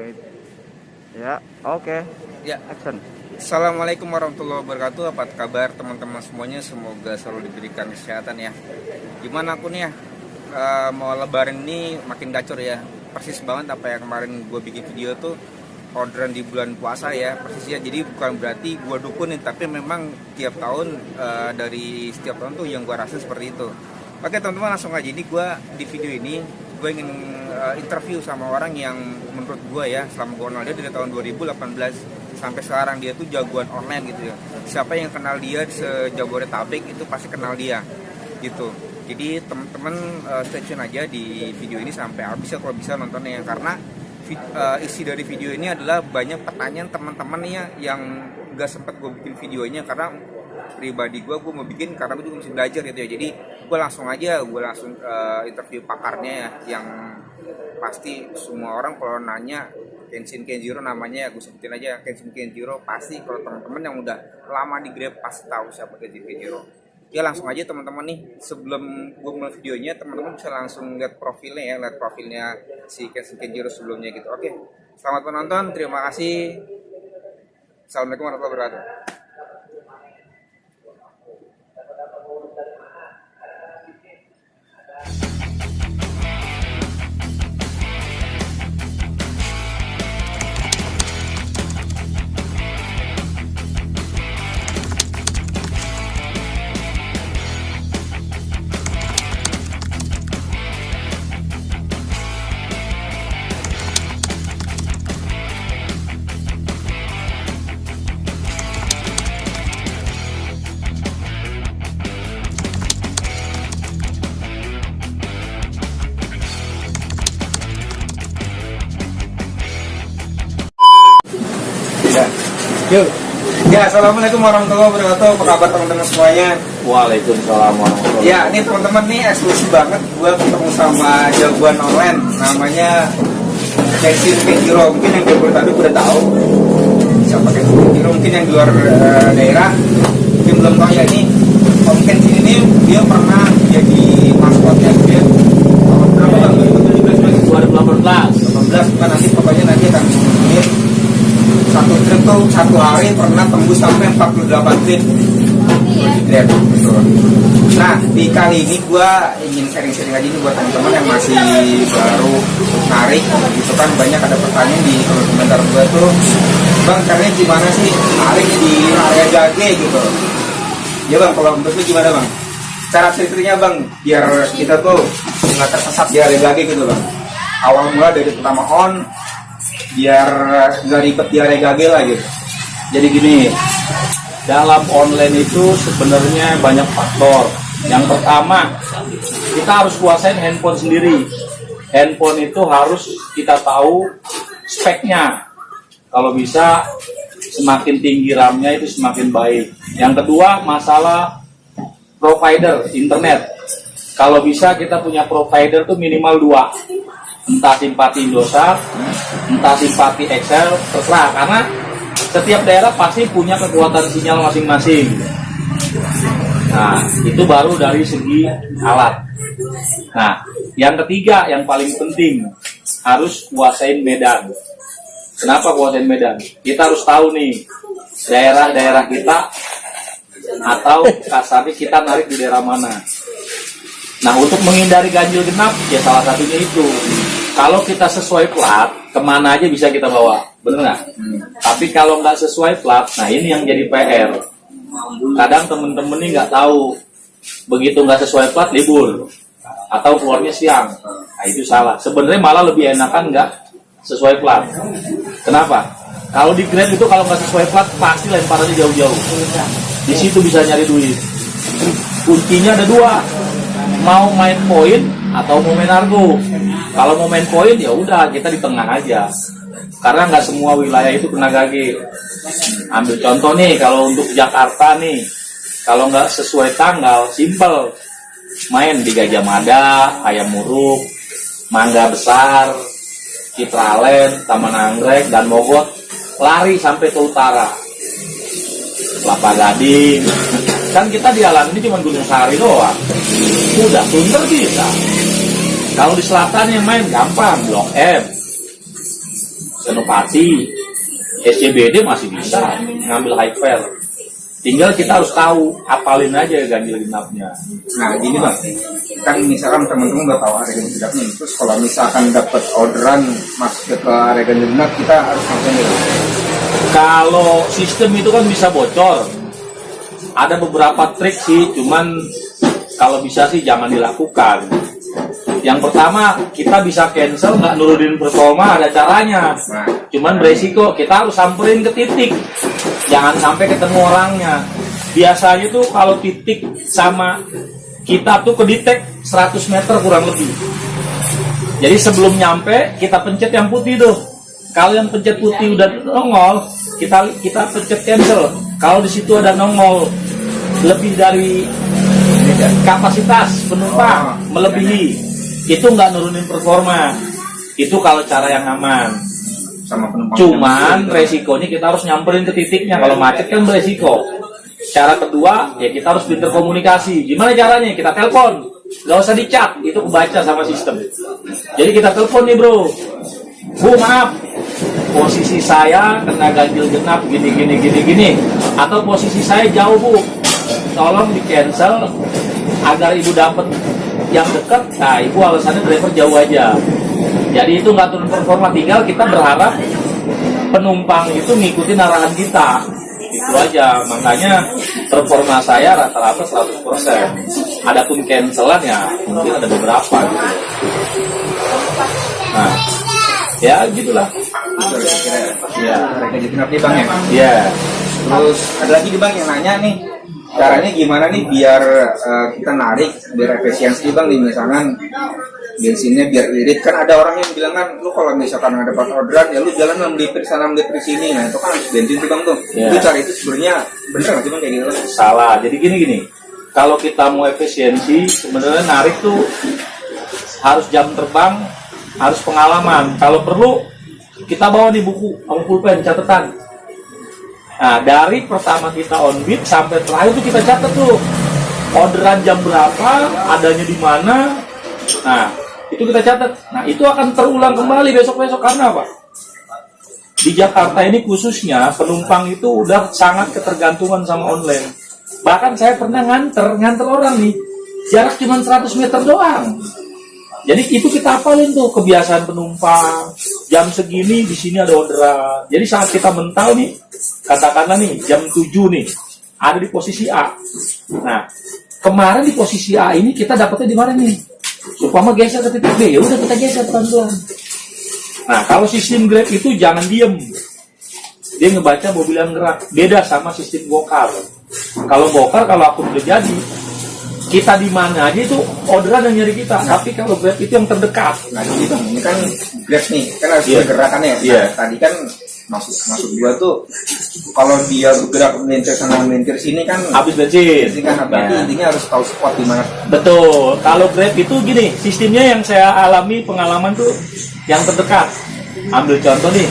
Wait. Ya, oke. Ya, Action. Assalamualaikum warahmatullahi wabarakatuh. Apa kabar teman-teman semuanya? Semoga selalu diberikan kesehatan ya. Gimana aku nih ya? Mau lebaran ini makin gacor ya. Persis banget apa yang kemarin gue bikin video tuh, orderan di bulan puasa ya. Persis ya. Jadi bukan berarti gue dukunin, tapi memang tiap tahun dari setiap tahun tuh yang gue rasa seperti itu. Oke teman-teman, langsung aja. Ini gue di video ini gue ingin interview sama orang yang menurut gue ya, selama gue kenal dia dari tahun 2018 sampai sekarang, dia tuh jagoan online gitu ya. Siapa yang kenal dia se-Jabodetabek itu pasti kenal dia gitu. Jadi teman-teman stay tune aja di video ini sampai habis ya kalau bisa nontonnya, karena isi dari video ini adalah banyak pertanyaan teman-teman ya yang gak sempat gue bikin videonya, karena pribadi gue mau bikin karena gue juga masih belajar gitu ya. Jadi gue langsung interview pakarnya ya, yang pasti semua orang kalau nanya Kenshin Kenjiro namanya ya, gue sebutin aja Kenshin Kenjiro. Pasti kalau teman-teman yang udah lama di Grab pasti tahu siapa Kenshin Kenjiro. Ya langsung aja teman-teman nih, sebelum gue mulai videonya teman-teman bisa langsung lihat profilnya ya, lihat profilnya si Kenshin Kenjiro sebelumnya gitu. Oke, selamat menonton, terima kasih. Assalamualaikum warahmatullahi wabarakatuh. Yuk. Ya, assalamualaikum warahmatullahi wabarakatuh. Apa kabar teman-teman semuanya? Waalaikumsalam warahmatullahi wabarakatuh. Ya, ini teman-teman nih eksklusif banget. Gue ketemu sama jagoan online, namanya Kenshin Kenjiro. Mungkin yang Jabodetabek udah tahu siapa Kenshin Kenjiro. Mungkin yang di luar daerah mungkin belum tahu ya. Ini Om Kenshin ini dia pernah jadi maskotnya dia tahun berapa bang? 2018. 18 bukan, nanti pokoknya nanti akan disebut. Satu trip tuh satu hari pernah tembus sampai 48 trip di Grab gitu. Nah di kali ini gue ingin sharing-sharing aja nih buat teman-teman yang masih baru narik gitu kan. Banyak ada pertanyaan di kolom komentar gue tuh, bang caranya gimana sih narik di area Gage gitu. Ya bang, kalau menurut lu gimana bang cara triknya bang biar kita tuh nggak tersesat di area Gage gitu bang. Awal mula dari pertama on biar nggak ribet di area Gage lah gitu. Jadi gini, dalam online itu sebenarnya banyak faktor. Yang pertama, kita harus kuasain handphone sendiri. Handphone itu harus kita tahu speknya. Kalau bisa semakin tinggi RAM-nya itu semakin baik. Yang kedua, masalah provider internet. Kalau bisa kita punya provider tuh minimal 2. Entah simpati Indosat, entah simpati Excel, terserah, karena setiap daerah pasti punya kekuatan sinyal masing-masing. Nah, itu baru dari segi alat. Nah, yang ketiga yang paling penting harus kuasain medan. Kenapa kuasain medan? Kita harus tahu nih daerah-daerah kita, atau kasarnya kita narik di daerah mana. Nah, untuk menghindari ganjil genap, ya salah satunya itu. Kalau kita sesuai plat, kemana aja bisa kita bawa, bener nggak? Tapi kalau nggak sesuai plat, nah ini yang jadi PR. Kadang temen-temen ini nggak tahu, begitu nggak sesuai plat libur, atau keluarnya siang. Nah itu salah. Sebenarnya malah lebih enakan nggak sesuai plat. Kenapa? Kalau di Grab itu kalau nggak sesuai plat, pasti lemparannya jauh-jauh. Di situ bisa nyari duit. Kuncinya ada 2. Mau main poin atau mau main argo. Kalau mau main poin ya udah kita di tengah aja, karena nggak semua wilayah itu kena Gage. Ambil contoh nih, kalau untuk Jakarta nih, kalau nggak sesuai tanggal, simple, main di Gajah Mada, Ayam Muruk, Mangga Besar, Citraland, Taman Anggrek, dan Mogot, lari sampai ke utara, Kelapa Gading. Kan kita di alam ini cuma Gunung Sahari doang, udah Sunter bisa. Kalau di selatan yang main gampang, Blok M, Senopati, SCBD masih bisa ngambil high fare. Tinggal kita harus tahu, hafalin aja ganjil genapnya. Nah gini bang, kan misalkan teman-teman udah tahu area ganjil genap nih, terus kalau misalkan dapat orderan masuk ke area ganjil genap, kita harus ngapain dulu? Kalau sistem itu kan bisa bocor. Ada beberapa trik sih, cuman kalau bisa sih jangan dilakukan. Yang pertama, kita bisa cancel, nggak nurunin performa, ada caranya. Cuman beresiko, kita harus samperin ke titik. Jangan sampai ketemu orangnya. Biasanya tuh kalau titik sama kita tuh kedetek 100 meter kurang lebih. Jadi sebelum nyampe, kita pencet yang putih tuh. Kalau yang pencet putih udah nongol, kita pencet cancel. Kalau di situ ada nongol lebih dari kapasitas penumpang melebihi, itu nggak nurunin performa. Itu kalau cara yang aman. Sama penumpang. Cuman resikonya kita harus nyamperin ke titiknya. Kalau macet kan beresiko. Cara kedua ya kita harus pinter komunikasi. Gimana caranya? Kita telepon. Gak usah dicat, itu kebaca sama sistem. Jadi kita telepon nih bro. Bu maaf, posisi saya kena ganjil genap gini. Atau posisi saya jauh bu. Tolong di cancel agar ibu dapat yang dekat. Nah ibu alasannya driver jauh aja. Jadi itu nggak turun performa, tinggal kita berharap penumpang itu ngikutin arahan kita. Itu aja, makanya performa saya rata-rata 100%. Adapun cancelan ya mungkin ada beberapa gitu. Nah, ya gitulah. Ya, area ganjil genap nih bang ya. Ya. Terus ada lagi nih bang yang nanya nih, caranya gimana nih biar kita narik, biar efisiensi bang nih, misalkan bensinnya biar irit. Kan ada orang yang bilang kan, lu kalau misalkan ada dapat orderan ya lu jalan 6 liter sana 6 liter sini. Nah itu kan harus bensin tuh bang tuh. Itu cara itu sebenarnya bener nggak sih bang kayak gitu? Salah. Jadi gini. Kalau kita mau efisiensi, sebenarnya narik tuh harus jam terbang, harus pengalaman. Kalau perlu kita bawa nih buku sama pulpen catatan. Nah dari pertama kita on beat sampai terakhir tuh kita catat tuh orderan jam berapa, adanya di mana. Nah itu kita catat. Nah itu akan terulang kembali besok-besok. Karena apa? Di Jakarta ini khususnya penumpang itu udah sangat ketergantungan sama online. Bahkan saya pernah nganter orang nih, jarak cuma 100 meter doang. Jadi itu kita hafalin tuh kebiasaan penumpang. Jam segini di sini ada orderan. Jadi saat kita mentau nih, katakanlah nih jam 7 nih, ada di posisi A. Nah kemarin di posisi A ini kita dapetnya di mana nih? Supaya geser ke titik B, ya udah kita geser pelan-pelan. Nah kalau sistem Grab itu jangan diem, dia ngebaca mobil yang gerak. Beda sama sistem Gokar. Kalau Gokar, kalau akun udah jadi, kita di mana aja itu orderan yang nyari kita. Nah, tapi kalau Grab itu yang terdekat. Nah gitu, ini kan Grab nih, kan harus bergerakannya. Nah, tadi kan maksud gua tuh kalau dia bergerak melintir sana melintir sini kan habis bensin. Kan intinya harus tahu spot di mana. Betul. Kalau Grab itu gini, sistemnya yang saya alami pengalaman tuh yang terdekat. Ambil contoh nih,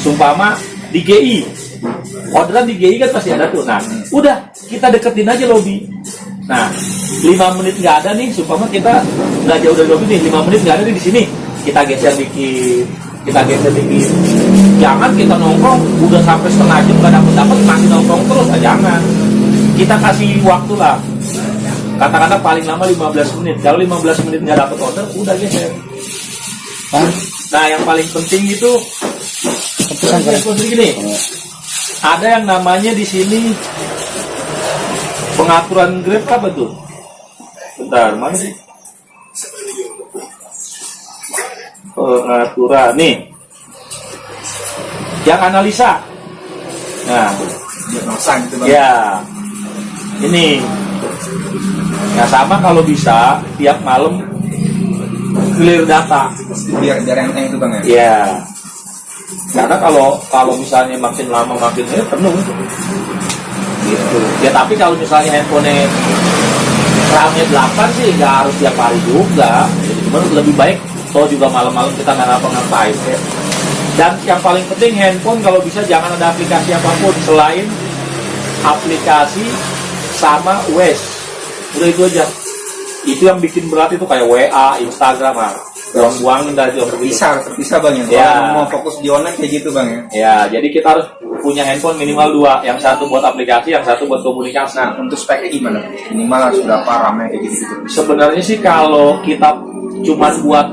sumpama di GI, orderan di GI kan pasti ada tuh. Nah, udah kita deketin aja lobby. Nah, 5 menit nggak ada nih, sumpama kita nggak jauh dari lobby nih, 5 menit nggak ada nih di sini, kita geser dikit. Jangan kita nongkrong udah sampai setengah jam nggak dapet masih nongkrong terus. Jangan. Kita kasih waktu lah. Katakanlah paling lama 15 menit. Kalau 15 menit nggak dapet order, udah geser. Nah, yang paling penting itu gini. Ada yang namanya di sini pengaturan Grab apa tuh? Bentar, mana sih? Pengaturan nih yang analisa. Nah gitu, bang. Ya ini nah sama kalau bisa tiap malam clear data biar enteng itu bang ya. Ya karena kalau misalnya makin lama makin penuh gitu ya. Tapi kalau misalnya handphone RAM-nya 8 sih nggak harus tiap hari juga. Jadi lebih baik atau juga malam-malam kita nggak ngapa-ngapain ya. Dan yang paling penting handphone kalau bisa jangan ada aplikasi apapun selain aplikasi sama Waze. Udah itu aja. Itu yang bikin berat itu kayak WA, Instagram. buang-buangin dah juga terpisah bang ya. Ya. Kalau mau fokus di online kayak gitu bang ya. Ya, jadi kita harus punya handphone minimal 2, yang satu buat aplikasi, yang satu buat komunikasi. Nah, untuk speknya gimana? Minimal harus berapa RAM-nya kayak gitu? Sebenarnya sih kalau kita cuma buat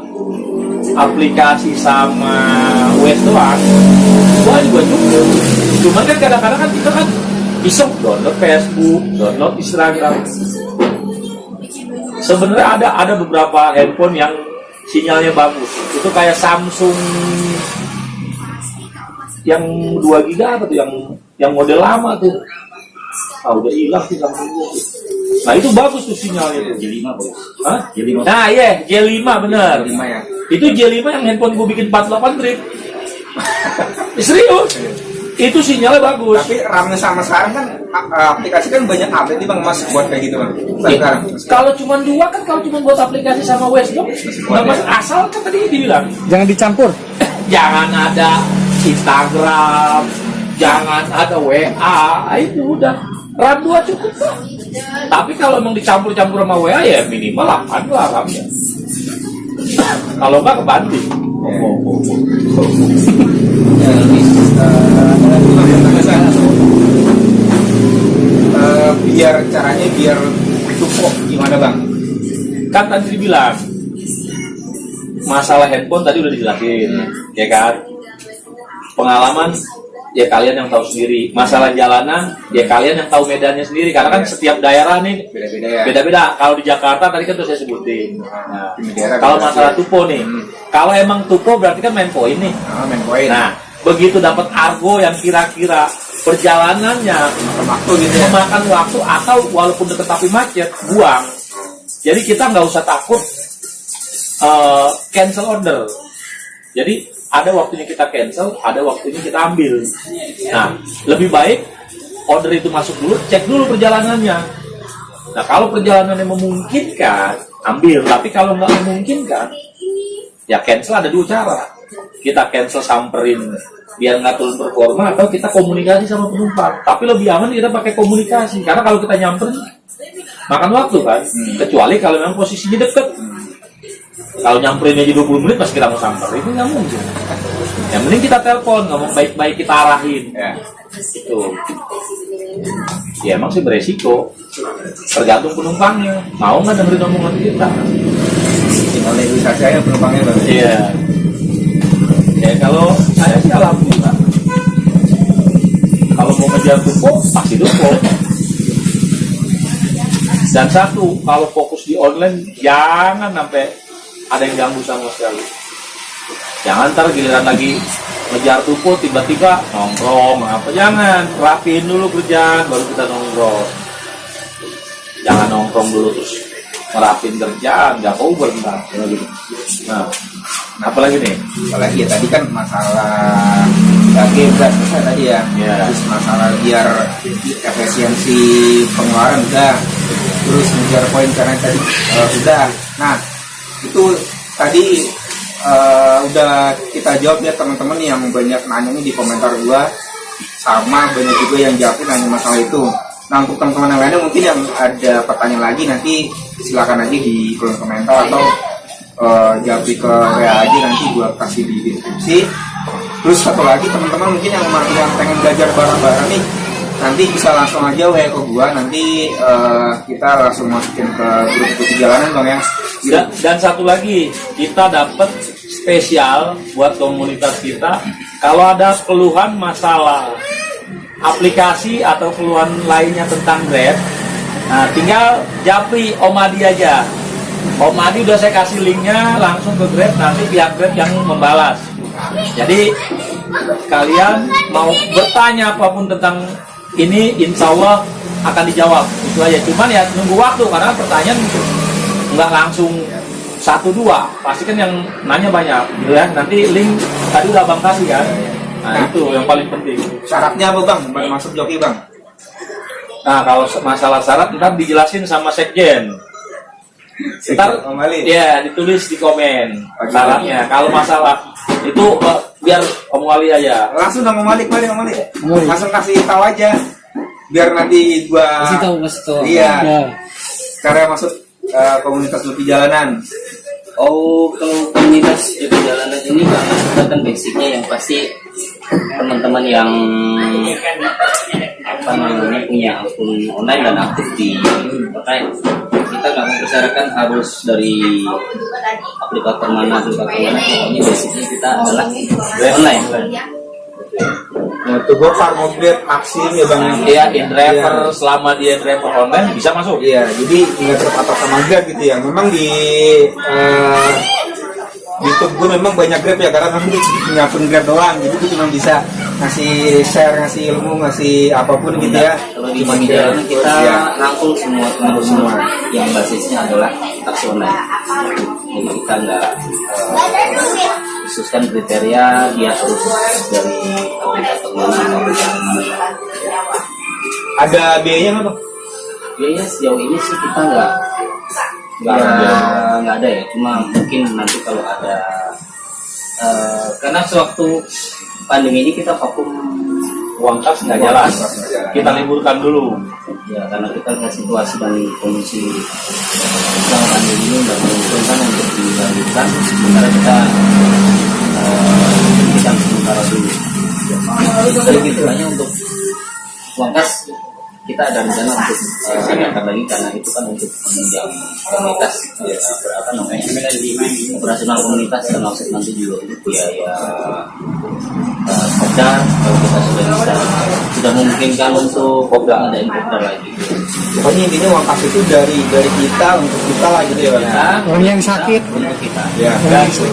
aplikasi sama OS doang, gua juga cukup. Cuman kan kadang-kadang kan kita kan iseng download Facebook, download Instagram. Sebenarnya ada beberapa handphone yang sinyalnya bagus. Itu kayak Samsung yang 2 GB apa tuh, yang model lama tuh. Udah hilang sih Samsung tuh. Nah itu bagus tuh sinyalnya tuh. J5 bos. Hah? J5. Nah iya, J5 bener. J5 ya. Itu J5 yang handphone gue bikin 48 trip. Serius? Itu sinyalnya bagus. Tapi RAM-nya sama sekarang kan aplikasi kan banyak update nih bang mas buat kayak gitu bang. Sekarang. Kalau cuma 2 kan, kalau cuma buat aplikasi sama Westdoc, nggak mas asal kan tadi dibilang. Jangan dicampur. Jangan ada Instagram, jangan ada WA, itu udah. RAM 2 cukup kok. Tapi kalau emang dicampur-campur sama WA ya minimal 8 lah RAM-nya. Kalau nggak kebanting. Ya, lebih, biar caranya biar tupo gimana bang? Kan tadi dibilang masalah handphone tadi udah dijelasin, ya kan? Pengalaman ya kalian yang tahu sendiri. Masalah jalanan ya kalian yang tahu medannya sendiri. Karena kan setiap daerah nih Beda-beda ya. beda-beda. Kalau di Jakarta tadi kan tuh saya sebutin. Nah, Di daerah kalau beda. masalah tupo nih, kalau emang tupo berarti kan main poin nih. Main poin. Nah, begitu dapat argo yang kira-kira perjalanannya waktu gitu ya. memakan waktu atau walaupun deket tapi macet, buang. Jadi kita nggak usah takut cancel order. Jadi ada waktunya kita cancel, ada waktunya kita ambil. Nah, lebih baik order itu masuk dulu, cek dulu perjalanannya. Nah, kalau perjalanannya memungkinkan, ambil. Tapi kalau nggak memungkinkan, ya cancel ada 2 cara. Kita cancel samperin biar nggak turun performa, atau kita komunikasi sama penumpang. Tapi lebih aman kita pakai komunikasi, karena kalau kita nyamperin makan waktu kan. Kecuali kalau memang posisinya deket. Kalau nyamperin aja 20 menit pas kita mau samper, itu nggak mungkin. Yang mending kita telepon, ngomong baik-baik, kita arahin. Ya. Itu. Ya emang sih beresiko. Tergantung penumpangnya. Mau nggak dengerin omongan kita? Tinggal negosiasi aja penumpangnya bang. Iya. Ya kalau saya sih alhamdulillah. Kalau mau ngejar tupo, pasti tupo. Dan satu, kalau fokus di online, jangan sampai ada yang ganggu sama sekali. Jangan ntar giliran lagi ngejar tupo, tiba-tiba nongkrong apa, jangan. Rapiin dulu kerjaan, baru kita nongkrong. Jangan nongkrong dulu terus ngerapin kerjaan, nggak over ntar. Nah, apalagi nih? Apalagi ya tadi kan masalah daging udah selesai tadi ya. Terus masalah biar efisiensi pengeluaran udah. Terus ngejar poin karena tadi udah. Nah itu tadi udah kita jawab ya teman-teman yang banyak nanya nih di komentar gua, sama banyak juga yang jawabin nanya masalah itu. Nah untuk teman-teman yang lainnya mungkin yang ada pertanyaan lagi, nanti silakan aja di kolom komentar atau jawab ke WA aja, nanti gua kasih di deskripsi. Terus satu lagi teman-teman mungkin yang pengen belajar bareng-bareng nih, nanti bisa langsung aja WA ke gua, nanti kita langsung masukin ke grup perjalanan bang ya. Dan satu lagi, kita dapat spesial buat komunitas kita. Kalau ada keluhan masalah aplikasi atau keluhan lainnya tentang Grab, nah tinggal japri Om Adi aja. Om Adi udah saya kasih linknya langsung ke Grab, nanti pihak Grab yang membalas. Jadi kalian mau bertanya apapun tentang ini, insya Allah akan dijawab. Itu aja. Cuman ya nunggu waktu, karena pertanyaan nggak langsung 1-2, pasti kan yang nanya banyak, gitu ya. Nanti link tadi udah abang kasih kan. Nah itu yang paling penting. Syaratnya apa bang? Masuk joki bang? Nah kalau masalah syarat ntar dijelasin sama sekjen. Ntar ya ditulis di komen syaratnya. Kalau masalah itu biar Om Wali aja. Langsung dong Om Malik. Langsung kasih tahu aja. Biar nanti gua Kasih tahu. Iya. Cara masuk komunitas lebih jalanan. Oh, kalau komunitas di jalanan ini karena kita kan basicnya yang pasti teman-teman yang apa namanya punya akun online dan aktif di makanya kita nggak mempersyaratkan harus dari aplikator mana, pokoknya basicnya kita adalah online. Nah, tuh Gopar mau create aksi ya bang. Iya, in-driver selama dia driver online bisa masuk. Iya, jadi nggak terpatok sama Grab gitu ya. Memang di YouTube gue memang banyak Grab ya, karena memang gue punya akun Grab doang. Jadi gue cuma bisa ngasih share, ngasih ilmu, ngasih apapun gitu ya. Kalau di jalanan kita rangkul semua teman semua yang basisnya adalah taksi online. Jadi kita nggak khususkan kriteria dia harus dari aplikator mana. Ada biayanya nggak bang? Biaya sejauh ini sih kita nggak ada ya, cuma mungkin nanti kalau ada karena sewaktu pandemi ini kita vakum Uang kas nggak jalan. Kita liburkan dulu. ya, karena kita lihat situasi dan kondisi selama pandemi ini nggak menguntungkan untuk dilanjutkan, sementara kita sementara dulu. Jadi gitu hanya untuk uang kas kita ada rencana untuk sangatkan lagi, karena itu kan untuk menunjang komunitas apa namanya operasional komunitas, dan maksud nanti juga untuk biaya kopdar kalau kita sudah memungkinkan untuk kopdar ada kopdar lagi. Pokoknya intinya uang kas itu dari kita untuk kita lah gitu ya. Orang yang sakit. Untuk kita. Ya.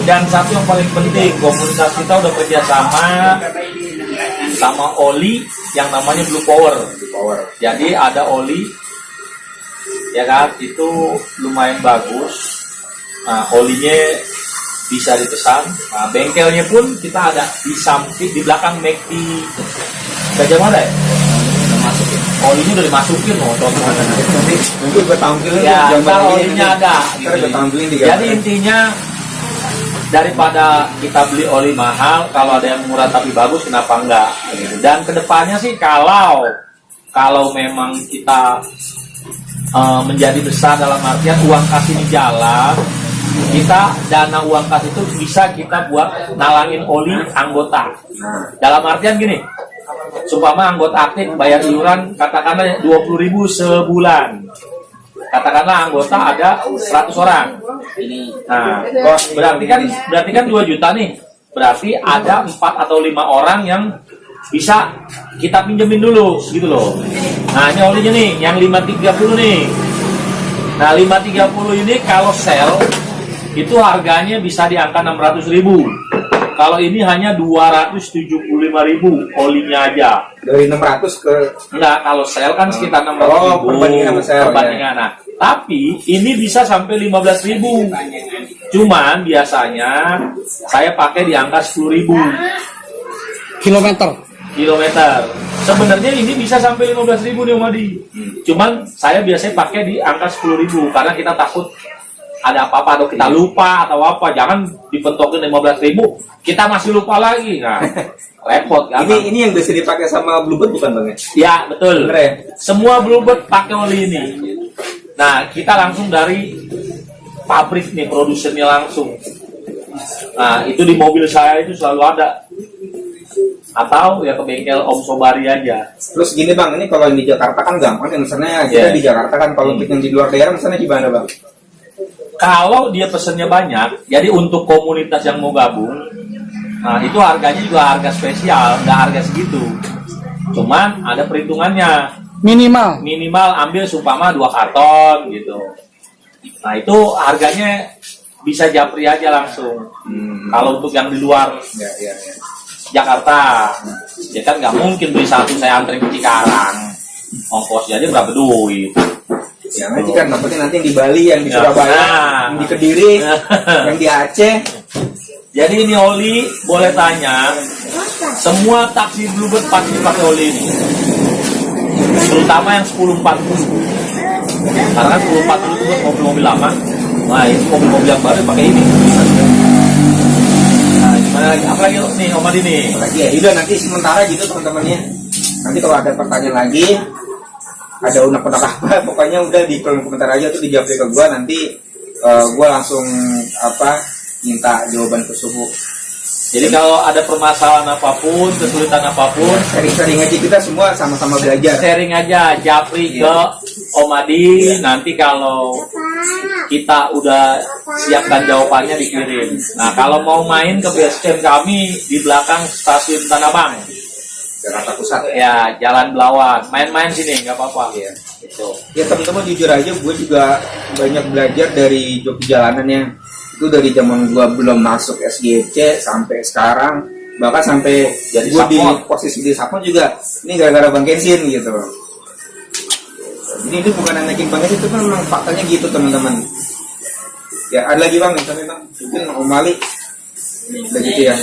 Dan satu yang paling penting, komunitas kita udah kerjasama sama Oli yang namanya Blue Power. Jadi ada oli, ya kan, itu lumayan bagus. Nah, olinya bisa dipesan. Nah, bengkelnya pun kita ada di samping, di belakang McD Gajah Mada ya. Olinya udah dimasukin loh, teman-teman. Nanti gue tampilin. Ya, ntar olinya ada. Ntar gue tampilin di Jadi intinya daripada kita beli oli mahal, kalau ada yang murah tapi bagus, kenapa enggak? Dan kedepannya sih kalau memang kita menjadi besar dalam artian uang kas ini jalan, kita dana uang kas itu bisa kita buat nalangin oli anggota. Dalam artian gini, sumpama anggota aktif bayar iuran katakanlah 20.000 sebulan. Katakanlah anggota ada 100 orang. Nah, berarti kan 2 juta nih. Berarti ada 4 atau 5 orang yang bisa kita pinjemin dulu gitu loh. Nah, ini olinya nih yang 530 nih. Nah, 530 ini kalau sell itu harganya bisa di angka 600.000. Kalau ini hanya 275.000 olinya aja. Dari 600 ke enggak, kalau sell kan sekitar 600.000. Perbandingan sama sell. Perbandingan. Nah, tapi ini bisa sampai 15.000. Cuman biasanya saya pakai di angka 10.000 kilometer. Sebenarnya ini bisa sampai 15.000 nih Omadi. Cuman saya biasanya pakai di angka 10.000 karena kita takut ada apa-apa atau kita lupa atau apa. Jangan dipentokin 15.000, kita masih lupa lagi. Nah, repot kan. ini yang bisa dipakai sama Bluebird bukan Bang? Ya, betul. Bener ya? Semua Bluebird pakai oli ini. Nah, kita langsung dari pabrik nih, produsennya langsung. Nah, itu di mobil saya itu selalu ada. Atau ya ke bengkel Om Sobari aja. Terus gini Bang, ini kalau di Jakarta kan gampang ya, misalnya kita di Jakarta kan, kalau untuk yang di luar daerah misalnya gimana Bang? Kalau dia pesennya banyak, jadi untuk komunitas yang mau gabung, nah itu harganya juga harga spesial, nggak harga segitu. Cuman ada perhitungannya. Minimal ambil sumpama 2 karton gitu. Nah itu harganya bisa japri aja langsung. Kalau untuk yang di luar Jakarta, ya kan nggak mungkin beli satu saya antri ke Cikarang, ongkosnya aja berapa duit. Ya nanti kan dapetnya nanti yang di Bali, yang di Surabaya, yang di Kediri, yang di Aceh. Jadi ini oli, boleh tanya, semua taksi Bluebird pasti pakai oli ini, terutama yang 1040. Karena kan 1040 itu mobil-mobil lama. Nah ini mobil-mobil yang baru pakai ini. Nah gimana lagi? Apalagi nih Om Adi nih? Apalagi ya, udah nanti sementara gitu teman-temannya. Nanti kalau ada pertanyaan lagi, ada unek-unek apa, pokoknya udah di kolom komentar aja tuh, dijawab ke gua, nanti gue langsung minta jawaban ke subuh. Jadi kalau ada permasalahan apapun, kesulitan apapun, Sering-sering aja kita semua sama-sama belajar. sharing aja Japri ke Om Adi. Nanti kalau kita udah siapkan jawabannya dikirim. Nah, kalau mau main ke base camp kami di belakang stasiun Tanah Abang, Jakarta Pusat. ya Jalan Belawan, main-main sini nggak apa-apa. Iya. Gitu. Ya teman-teman jujur aja, gue juga banyak belajar dari joki jalanannya. Itu dari zaman gue belum masuk SGC sampai sekarang, bahkan sampai Jadi gue di support. posisi di Sapon juga. Ini gara-gara Bang Kensin gitu. Jadi ini bukan naikin Bang Kensin, itu kan memang faktanya gitu teman-teman. Ya ada lagi Bang, misalnya Bang, mungkin Om Ali, udah gitu ya.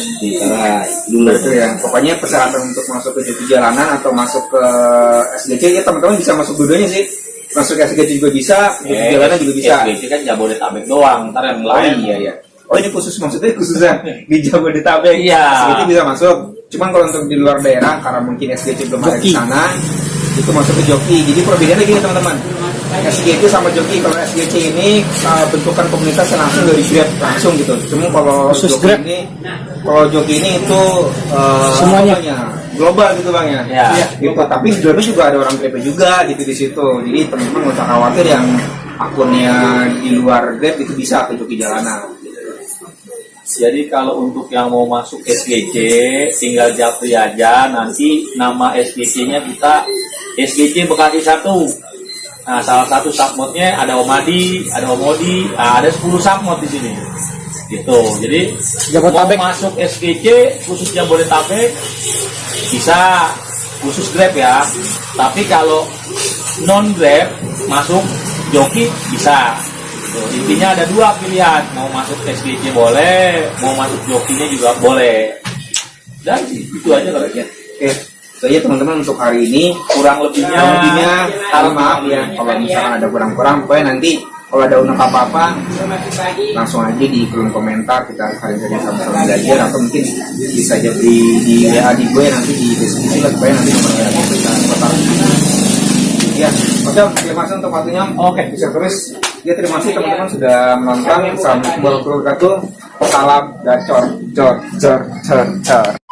Dulu Itu ya. Pokoknya persyaratan untuk masuk ke joki jalanan atau masuk ke SGC ya teman-teman bisa masuk dua-duanya sih. Masuk SGC juga bisa, joki jalanan juga bisa. SGC kan Jabodetabek doang, ntar yang Oh lain. iya. Oh ini maksudnya khususnya di Jabodetabek. Iya. SGC bisa masuk. Cuman kalau untuk di luar daerah karena mungkin SGC belum ada di sana, itu masuk ke joki. Jadi perbedaannya gini teman-teman. SGC sama joki, kalau SGC ini bentukan komunitas yang langsung dari Grab langsung gitu. Cuma kalau Khusus joki Grab. ini, kalau joki ini itu Semuanya. global gitu Bang ya. Ya. Gitu. Tapi di Grab juga ada orang Grab juga gitu di situ. Jadi teman-teman nggak usah khawatir yang akunnya di luar Grab itu bisa ke joki jalanan. Jadi kalau untuk yang mau masuk SGC, tinggal Japri aja. Nanti nama SGC-nya kita SGC Bekasi 1. Nah, salah satu submodnya ada Om Adi, ada Om Odi, ada 10 submod di sini. Gitu. Jadi Jabodetabek. mau masuk SGC khusus Jabodetabek bisa, khusus Grab ya. Tapi kalau non Grab masuk joki bisa. Gitu. Intinya ada dua pilihan, mau masuk SGC boleh, mau masuk jokinya juga boleh. Dan itu aja kalau ya. Oke, itu aja teman-teman untuk hari ini. Kurang lebihnya, Mohon maaf ya kalau misalkan ada kurang-kurang. Pokoknya nanti kalau ada unek apa-apa langsung aja di kolom komentar, kita saling-saling sama-sama belajar, atau mungkin bisa jadi di WA di gue nanti di deskripsi lah, supaya nanti nomornya bisa kotak. Ya, oke, terima kasih untuk waktunya. Oke. Bisa terus. Ya, terima kasih teman-teman sudah menonton. Assalamualaikum warahmatullahi wabarakatuh. Salam gacor, cor, cor, cor, cor.